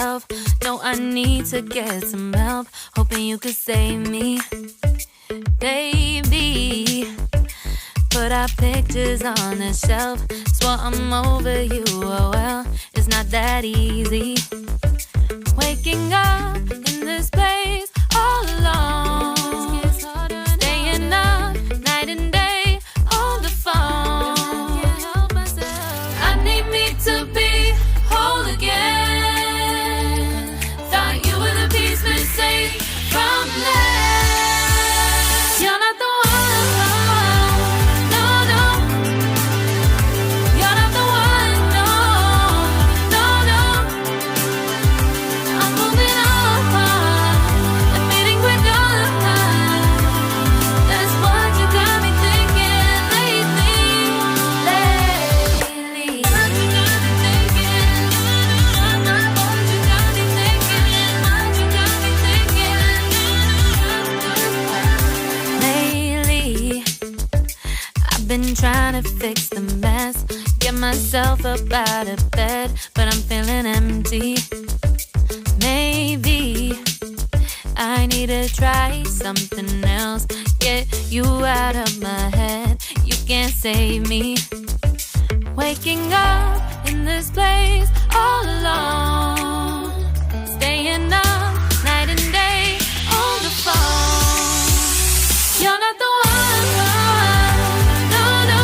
myself. No, I need to get some help. Hoping you could save me, baby. Put our pictures on the shelf. Swore I'm over you, oh well, it's not that easy. Waking up in this place all alone, staying up night and day on the phone. I need me to be whole again. Thought you were the piece missing from last. You're not the one, no, no. You're not the one, no, no, no. I'm moving on, admitting we're done. That's what you got me thinking lately. What you got me thinking? What you got me thinking? What you got me thinking? Lately, I've been trying to fix the mess, get myself up out of bed, but I'm feeling empty. Maybe I need to try something else, get you out of my head. You can't save me. Waking up in this place all alone, staying up night and day on the phone. You're not the one, no, no.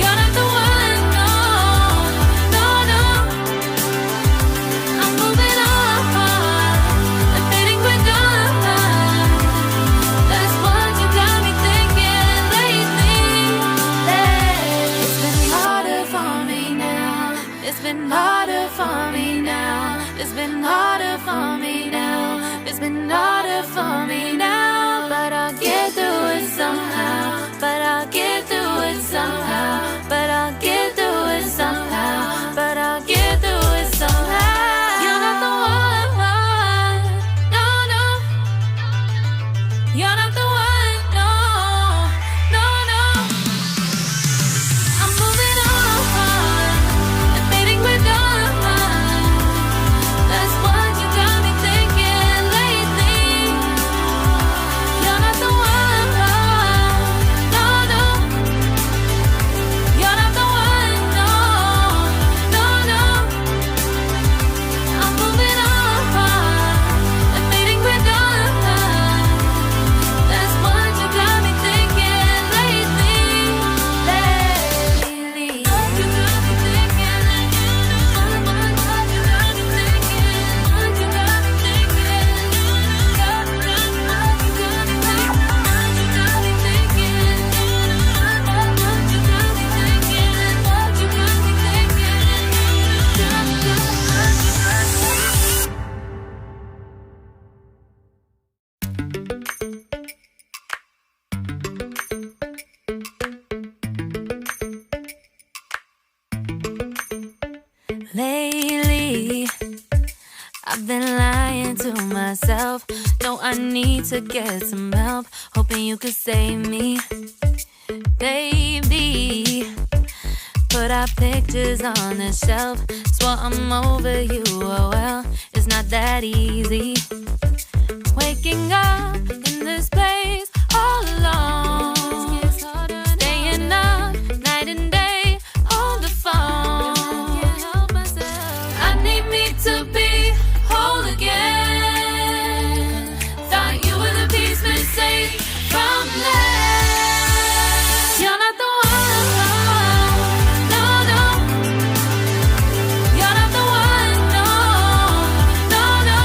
You're not the one, no, no, no. I'm moving on, admitting we're done. That's what you got me thinking lately. It's been harder for me now. It's been harder for me now. It's been harder for me now. It's been harder for me now. But I'll get through it somehow. But I'll get through it somehow. But I'll get through it somehow. But I'll get through it somehow. You're not the one, no, no. You're not the one, no, no, no. I'm moving on, admitting we're done. That's what you got me thinking lately. You're not the one, no, no. You're not the one, no, no, no. I'm moving on, admitting we're done. That's what you got me thinking lately. What you got me thinking? What you got me thinking? What you got me thinking? What you got me thinking? What you got me thinking? What you got me thinking? What you got me thinking? Lately, I've been lying to myself. No, I need to get some help. Hoping you could save me, baby. Put our pictures on the shelf. Swore I'm over you, oh well, it's not that easy. Waking up in this place all alone, staying up night and day on the phone. I need me to be whole again. Thought you were the piece missing from last. You're not the one, no, no. You're not the one, no, no, no.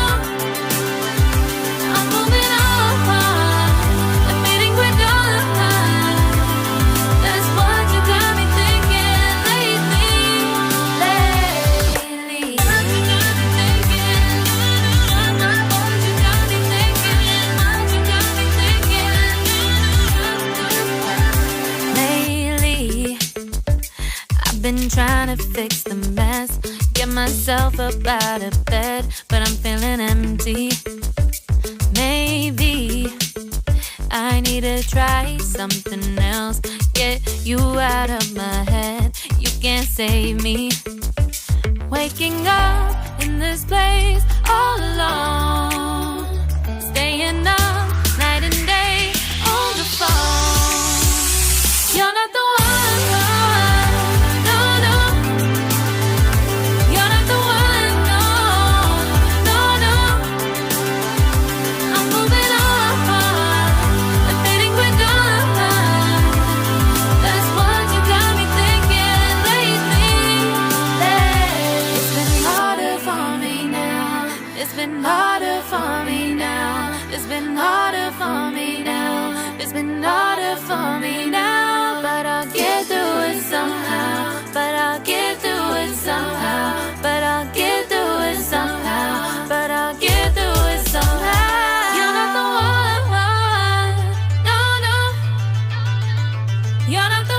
I'm moving on, admitting we're done. That's what you got me thinking lately. What you got me thinking? What you got me thinking? What you got me thinking? Lately, I've been trying to fix the mess, get myself up out of bed, but I'm feeling empty. Maybe I need to try something else, get you out of my head. You can't save me. Waking up It's been harder for me now. It's been harder for me now. It's been harder for me now. But I'll get through it somehow. But I'll get through it somehow. But I'll get through it somehow. But I'll get through it somehow. You're not the one. No, no. You're not the